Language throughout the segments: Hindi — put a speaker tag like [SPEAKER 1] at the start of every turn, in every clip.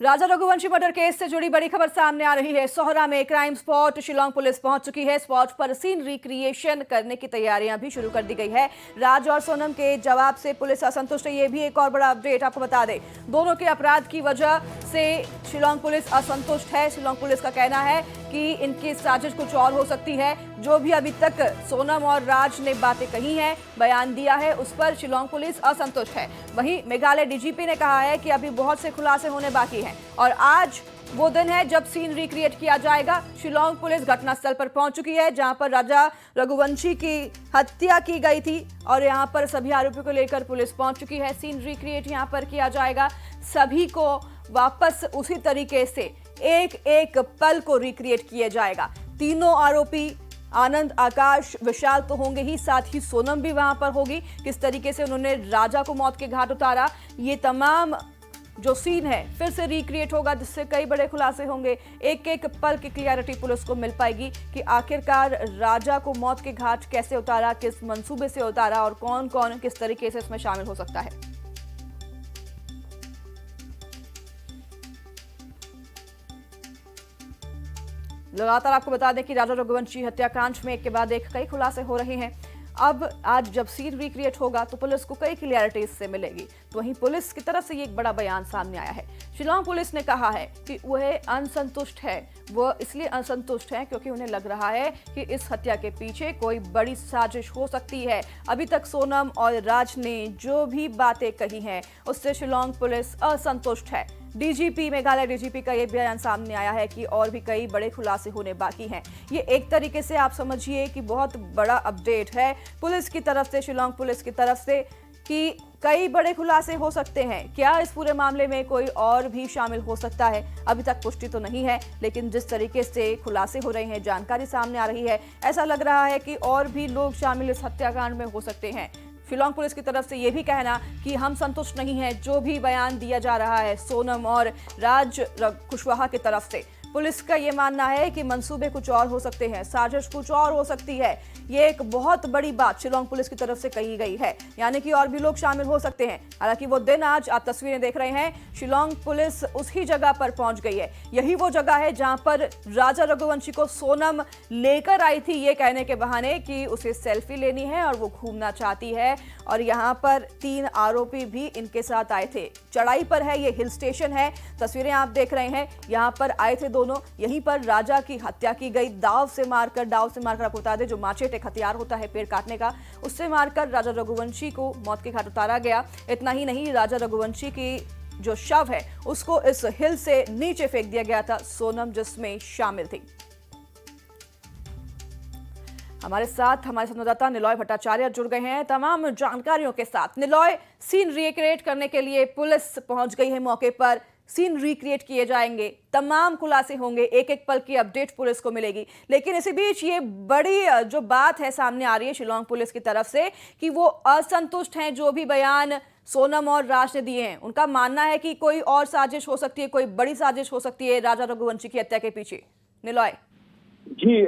[SPEAKER 1] राजा रघुवंशी मर्डर केस से जुड़ी बड़ी खबर सामने आ रही है। सोहरा में क्राइम स्पॉट शिलोंग पुलिस पहुंच चुकी है। स्पॉट पर सीन रिक्रिएशन करने की तैयारियां भी शुरू कर दी गई है। राज और सोनम के जवाब से पुलिस असंतुष्ट है। ये भी एक और बड़ा अपडेट आपको बता दें, दोनों के अपराध की वजह से शिलोंग पुलिस असंतुष्ट है। शिलोंग पुलिस का कहना है कि इनकी साजिश कुछ और हो सकती है। जो भी अभी तक सोनम और राज ने बातें कही हैं, बयान दिया है, उस पर शिलोंग पुलिस असंतुष्ट है। वहीं मेघालय डीजीपी ने कहा है कि अभी बहुत से खुलासे होने बाकी हैं और आज वो दिन है जब सीन रिक्रिएट किया जाएगा। शिलोंग पुलिस घटनास्थल पर पहुंच चुकी है जहां पर राजा रघुवंशी की हत्या की गई थी और यहां पर सभी आरोपियों को लेकर पुलिस पहुंच चुकी है। सीन रिक्रिएट यहां पर किया जाएगा। सभी को वापस उसी तरीके से एक एक पल को रिक्रिएट किया जाएगा। तीनों आरोपी आनंद, आकाश, विशाल तो होंगे ही, साथ ही सोनम भी वहां पर होगी। किस तरीके से उन्होंने राजा को मौत के घाट उतारा, ये तमाम जो सीन है फिर से रिक्रिएट होगा, जिससे कई बड़े खुलासे होंगे। एक एक पल की क्लियरिटी पुलिस को मिल पाएगी कि आखिरकार राजा को मौत के घाट कैसे उतारा, किस मंसूबे से उतारा और कौन कौन किस तरीके से इसमें शामिल हो सकता है। लगातार आपको बता दें कि राजा रघुवंशी हत्याकांड में एक के बाद एक कई खुलासे हो रहे हैं। अब आज जब सीन रिक्रिएट होगा तो पुलिस को कई क्लियरिटी इससे मिलेगी। तो वहीं पुलिस की तरफ से ये एक बड़ा बयान सामने आया है। शिलोंग पुलिस ने कहा है कि वह असंतुष्ट है। वो इसलिए असंतुष्ट है क्योंकि उन्हें लग रहा है कि इस हत्या के पीछे कोई बड़ी साजिश हो सकती है। अभी तक सोनम और राज ने जो भी बातें कही हैं उससे शिलोंग पुलिस असंतुष्ट है। डीजीपी, मेघालय डीजीपी का ये बयान सामने आया है कि और भी कई बड़े खुलासे होने बाकी हैं। ये एक तरीके से आप समझिए कि बहुत बड़ा अपडेट है पुलिस की तरफ से, शिलोंग पुलिस की तरफ से, कि कई बड़े खुलासे हो सकते हैं। क्या इस पूरे मामले में कोई और भी शामिल हो सकता है? अभी तक पुष्टि तो नहीं है, लेकिन जिस तरीके से खुलासे हो रहे हैं, जानकारी सामने आ रही है, ऐसा लग रहा है कि और भी लोग शामिल इस हत्याकांड में हो सकते हैं। शिलोंग पुलिस की तरफ से यह भी कहना कि हम संतुष्ट नहीं है जो भी बयान दिया जा रहा है सोनम और राज कुशवाहा की तरफ से। पुलिस का यह मानना है कि मंसूबे कुछ और हो सकते हैं, साजिश कुछ और हो सकती है। ये एक बहुत बड़ी बात शिलोंग पुलिस की तरफ से कही गई है, यानी कि और भी लोग शामिल हो सकते हैं। हालांकि वो दिन आज आप तस्वीरें देख रहे हैं, शिलोंग पुलिस उसी जगह पर पहुंच गई है। यही वो जगह है जहां पर राजा रघुवंशी को सोनम लेकर आई थी, ये कहने के बहाने कि उसे सेल्फी लेनी है और वो घूमना चाहती है। और यहाँ पर 3 आरोपी भी इनके साथ आए थे। चढ़ाई पर है, ये हिल स्टेशन है, तस्वीरें आप देख रहे हैं। यहाँ पर आए थे दोनों, यहीं पर राजा की हत्या की गई। दाव से मारकर आपको बता दें, जो माचेट एक हथियार होता है पेड़ काटने का, उससे मारकर राजा रघुवंशी को मौत के घाट उतारा गया। इतना ही नहीं, राजा रघुवंशी की जो शव है उसको इस हिल से नीचे फेंक दिया गया था, सोनम जिसमें शामिल थी। हमारे साथ हमारे संवाददाता निलॉय भट्टाचार्य जुड़ गए हैं तमाम जानकारियों के साथ। निलॉय, सीन रिक्रिएट करने के लिए पुलिस पहुंच गई है मौके पर, सीन रिक्रिएट किए जाएंगे, तमाम खुलासे होंगे, एक एक पल की अपडेट पुलिस को मिलेगी। लेकिन इसी बीच ये बड़ी जो बात है सामने आ रही है शिलोंग पुलिस की तरफ से कि वो असंतुष्ट हैं जो भी बयान सोनम और राज ने दिए हैं। उनका मानना है कि कोई और साजिश हो सकती है, कोई बड़ी साजिश हो सकती है राजा रघुवंशी की हत्या के पीछे। निलॉय
[SPEAKER 2] जी,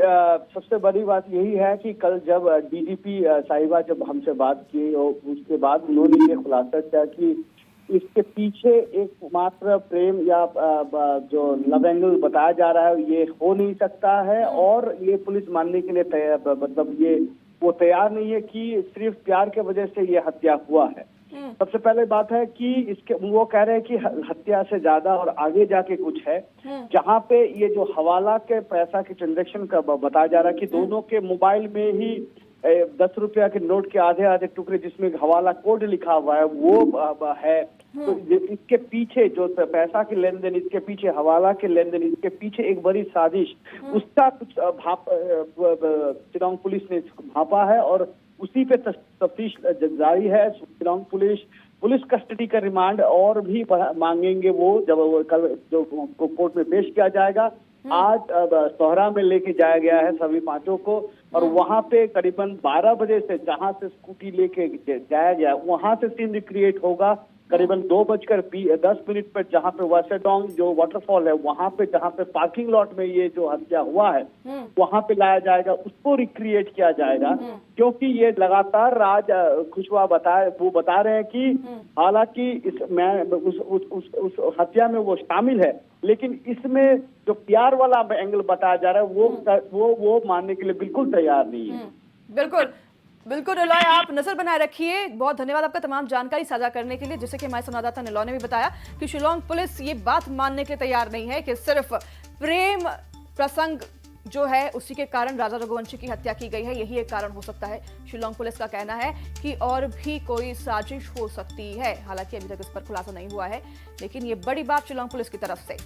[SPEAKER 2] सबसे बड़ी बात यही है कि कल जब डीजीपी साहिबा जब हमसे बात की और उसके बाद उन्होंने ये खुलासा किया कि इसके पीछे एकमात्र प्रेम या जो लव एंगल बताया जा रहा है ये हो नहीं सकता है। और ये पुलिस मानने के लिए तैयार, मतलब ये वो तैयार नहीं है कि सिर्फ प्यार के वजह से ये हत्या हुआ है। सबसे पहले बात है कि इसके वो कह रहे हैं कि हत्या से ज्यादा और आगे जाके कुछ है, जहां पे ये जो हवाला के पैसा के ट्रांजैक्शन का बताया जा रहा है कि दोनों के मोबाइल में ही 10 रुपया के नोट के आधे आधे टुकड़े जिसमें हवाला कोड लिखा हुआ है वो है। तो इसके पीछे जो पैसा के लेन देन, इसके पीछे हवाला के लेन देन, इसके पीछे एक बड़ी साजिश, उसका कुछ शिलोंग पुलिस ने भापा है और उसी पे तफ्तीश जारी है। शिलोंग पुलिस कस्टडी का रिमांड और भी मांगेंगे वो, जब वो कल जो कोर्ट में पेश किया जाएगा। आज सोहरा में लेके जाया गया है सभी 5 को और वहां पे करीबन 12 बजे से जहां से स्कूटी लेके जाया गया वहां से सीन रिक्रिएट होगा करीबन 2:10 पर जहाँ पे वासेडोंग जो वाटरफॉल है वहाँ पे जहाँ पे पार्किंग लॉट में ये जो हत्या हुआ है वहाँ पे लाया जाएगा, उसको रिक्रिएट किया जाएगा। क्योंकि ये लगातार खुशवा बता रहे हैं कि हालांकि उस हत्या में वो शामिल है, लेकिन इसमें जो प्यार वाला एंगल बताया जा रहा है वो मानने के लिए बिल्कुल तैयार नहीं है।
[SPEAKER 1] बिल्कुल बिल्कुल निलॉय, आप नजर बनाए रखिए। बहुत धन्यवाद आपका तमाम जानकारी साझा करने के लिए। जैसे कि हमारे संवाददाता निलॉय ने भी बताया कि शिलोंग पुलिस ये बात मानने के लिए तैयार नहीं है कि सिर्फ प्रेम प्रसंग जो है उसी के कारण राजा रघुवंशी की हत्या की गई है, यही एक कारण हो सकता है। शिलोंग पुलिस का कहना है कि और भी कोई साजिश हो सकती है। हालांकि अभी तक इस पर खुलासा नहीं हुआ है, लेकिन ये बड़ी बात शिलोंग पुलिस की तरफ से।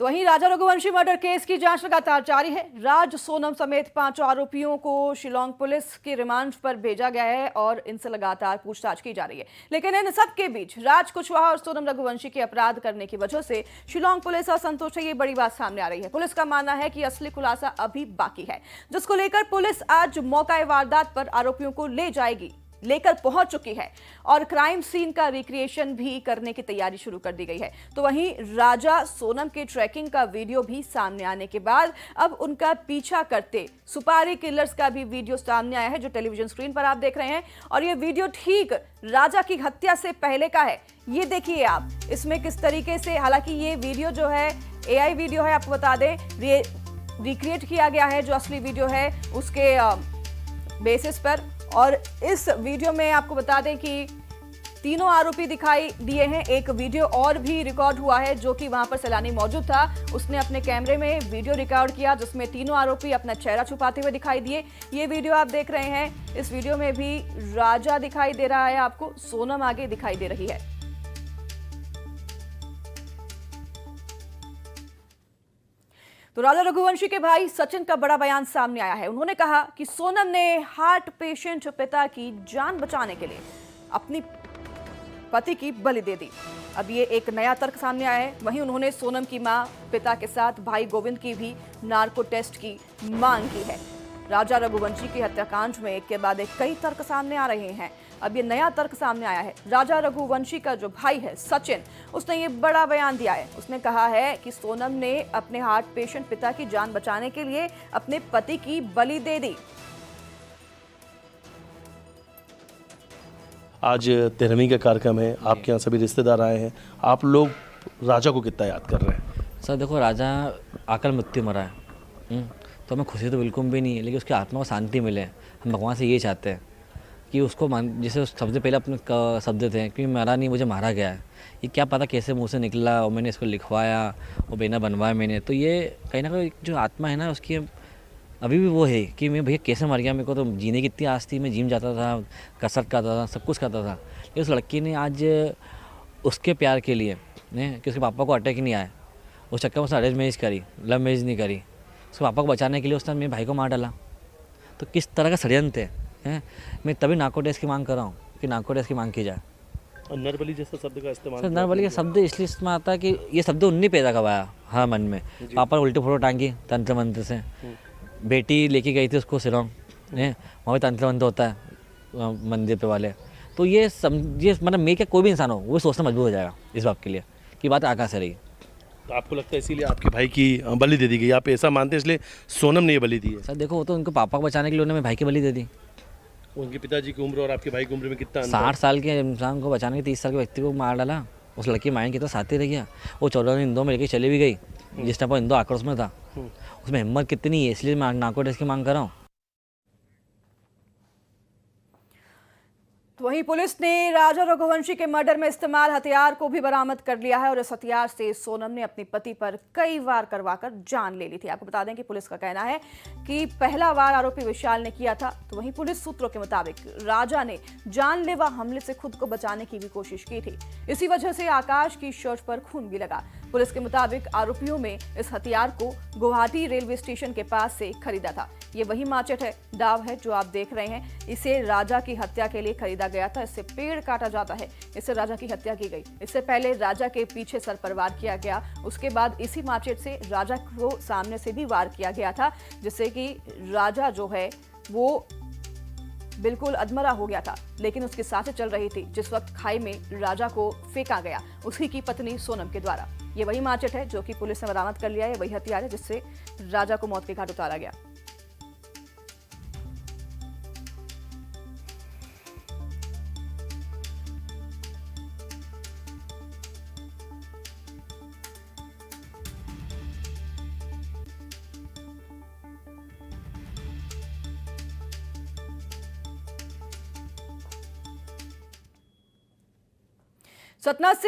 [SPEAKER 1] तो वहीं राजा रघुवंशी मर्डर केस की जांच लगातार जारी है। राज, सोनम समेत 5 आरोपियों को शिलोंग पुलिस के रिमांड पर भेजा गया है और इनसे लगातार पूछताछ की जा रही है। लेकिन इन सब के बीच राज कुशवाहा और सोनम रघुवंशी के अपराध करने की वजह से शिलोंग पुलिस असंतुष्ट है, ये बड़ी बात सामने आ रही है। पुलिस का मानना है कि असली खुलासा अभी बाकी है, जिसको लेकर पुलिस आज मौका वारदात पर आरोपियों को लेकर पहुंच चुकी है और क्राइम सीन का रिक्रिएशन भी करने की तैयारी शुरू कर दी गई है। तो वहीं राजा सोनम के ट्रैकिंग का वीडियो भी सामने आने के बाद अब उनका पीछा करते सुपारी किलर्स का भी वीडियो सामने आया है, जो टेलीविजन स्क्रीन पर आप देख रहे हैं। और ये वीडियो ठीक राजा की हत्या से पहले का है। ये देखिए आप, इसमें किस तरीके से, हालांकि ये वीडियो जो है AI वीडियो है, आपको बता दें, रिक्रिएट किया गया है जो असली वीडियो है उसके बेसिस पर। और इस वीडियो में आपको बता दें कि तीनों आरोपी दिखाई दिए हैं। एक वीडियो और भी रिकॉर्ड हुआ है, जो कि वहां पर सैलानी मौजूद था, उसने अपने कैमरे में वीडियो रिकॉर्ड किया जिसमें तीनों आरोपी अपना चेहरा छुपाते हुए दिखाई दिए। ये वीडियो आप देख रहे हैं। इस वीडियो में भी राजा दिखाई दे रहा है आपको, सोनम आगे दिखाई दे रही है। तो राजा रघुवंशी के भाई सचिन का बड़ा बयान सामने आया है। उन्होंने कहा कि सोनम ने हार्ट पेशेंट पिता की जान बचाने के लिए अपनी पति की बलि दे दी। अब ये एक नया तर्क सामने आया है। वहीं उन्होंने सोनम की मां, पिता के साथ भाई गोविंद की भी नार्को टेस्ट की मांग की है। राजा रघुवंशी की हत्याकांड में एक के बाद एक कई तर्क सामने आ रहे हैं। अब ये नया तर्क सामने आया है। राजा रघुवंशी का जो भाई है सचिन, उसने ये बड़ा बयान दिया है। उसने कहा है कि सोनम ने अपने हार्ट पेशेंट पिता की जान बचाने के लिए अपने पति की बलि दे दी।
[SPEAKER 3] आज 13वीं का कार्यक्रम है, आपके यहाँ सभी रिश्तेदार आए हैं, आप लोग राजा को कितना याद कर रहे हैं?
[SPEAKER 4] सर देखो, राजा अकल मृत्यु मरा है, तो हमें खुशी तो बिल्कुल भी नहीं है, लेकिन उसकी आत्मा को शांति मिले। हम भगवान से ये चाहते हैं कि उसको जैसे सबसे पहले अपने शब्द थे कि मरा नहीं, मुझे मारा गया है। ये क्या पता कैसे मुंह से निकला और मैंने इसको लिखवाया और बेना बनवाया मैंने, तो ये कहीं ना कहीं जो आत्मा है ना उसकी अभी भी वो है कि मैं भैया कैसे मर गया। मेरे को तो जीने की इतनी आस थी, मैं जिम जाता था, कसरत करता था, सब कुछ करता था, लेकिन उस लड़की ने आज उसके प्यार के लिए कि उसके पापा को अटैक नहीं आया, उस चक्कर में उसने अरेंज मैरिज करी, लव मैरिज नहीं करी। उसके पापा को बचाने के लिए उसने मेरे भाई को मार डाला। तो किस तरह का षड्यंत्र है। मैं तभी नार्को टेस्ट की मांग कर रहा हूँ कि नार्को टेस्ट की मांग की जाए।
[SPEAKER 3] और नरबली जैसा शब्द का इस्तेमाल,
[SPEAKER 4] सर नरबली का शब्द इसलिए इस्तेमाल आता है कि ये शब्द उन्हीं पैदा करवाया हाँ मन में। पापा ने उल्टी फोटो टांगी तंत्र मंत्र से, बेटी लेके गई थी उसको शिलोंग, वहाँ भी तंत्र मंत्र होता है मंदिर पे वाले। तो ये समझिए, मतलब मैं क्या कोई भी इंसान हो वो सोचना मजबूर हो जाएगा इस बात के लिए कि बात आकाश से रही।
[SPEAKER 3] तो आपको लगता है इसीलिए आपके भाई की बलि दे दी गई, आप ऐसा मानते हैं इसलिए सोनम ने ये बलि दी है?
[SPEAKER 4] सर देखो, वो तो उनको पापा को बचाने के लिए उन्होंने मेरे भाई की बलि दे दी।
[SPEAKER 3] उनके पिताजी की उम्र और आपके भाई की उम्र में कितना अंतर?
[SPEAKER 4] 60 साल के इंसान को बचाने के 30 साल के व्यक्ति को मार डाला। उस लड़की मायन की तो साथ ही रह गया। वो 14 इंदौर में लेके चली भी गई, जिस टाइम पर इंदौर आक्रोश में था। उसमें हिम्मत कितनी है, इसलिए मैं नार्को टेस्ट की मांग कर रहा हूँ।
[SPEAKER 1] तो वहीं पुलिस ने राजा रघुवंशी के मर्डर में इस्तेमाल हथियार को भी बरामद कर लिया है और इस हथियार से सोनम ने अपने पति पर कई वार करवाकर जान ले ली थी। आपको बता दें कि पुलिस का कहना है कि पहला वार आरोपी विशाल ने किया था। तो वहीं पुलिस सूत्रों के मुताबिक राजा ने जानलेवा हमले से खुद को बचाने की भी कोशिश की थी। इसी वजह से आकाश की शर्ट पर खून भी लगा। पुलिस के मुताबिक आरोपियों में इस हथियार को गुवाहाटी रेलवे स्टेशन के पास से खरीदा था। ये वही माचेट है, दाव है जो आप देख रहे हैं। इसे राजा की हत्या के लिए खरीदा गया था। इससे पेड़ काटा जाता है, इससे राजा की हत्या की गई। इससे पहले राजा के पीछे सर पर वार किया गया, उसके बाद इसी माचेट से राजा को सामने से भी वार किया गया था, जिससे कि राजा जो है वो बिल्कुल अधमरा हो गया था, लेकिन उसकी सांसें चल रही थी जिस वक्त खाई में राजा को फेंका गया उसी की पत्नी सोनम के द्वारा। ये वही माचिट है जो कि पुलिस ने बरामद कर लिया है, वही हथियार है जिससे राजा को मौत के घाट उतारा गया। सतना से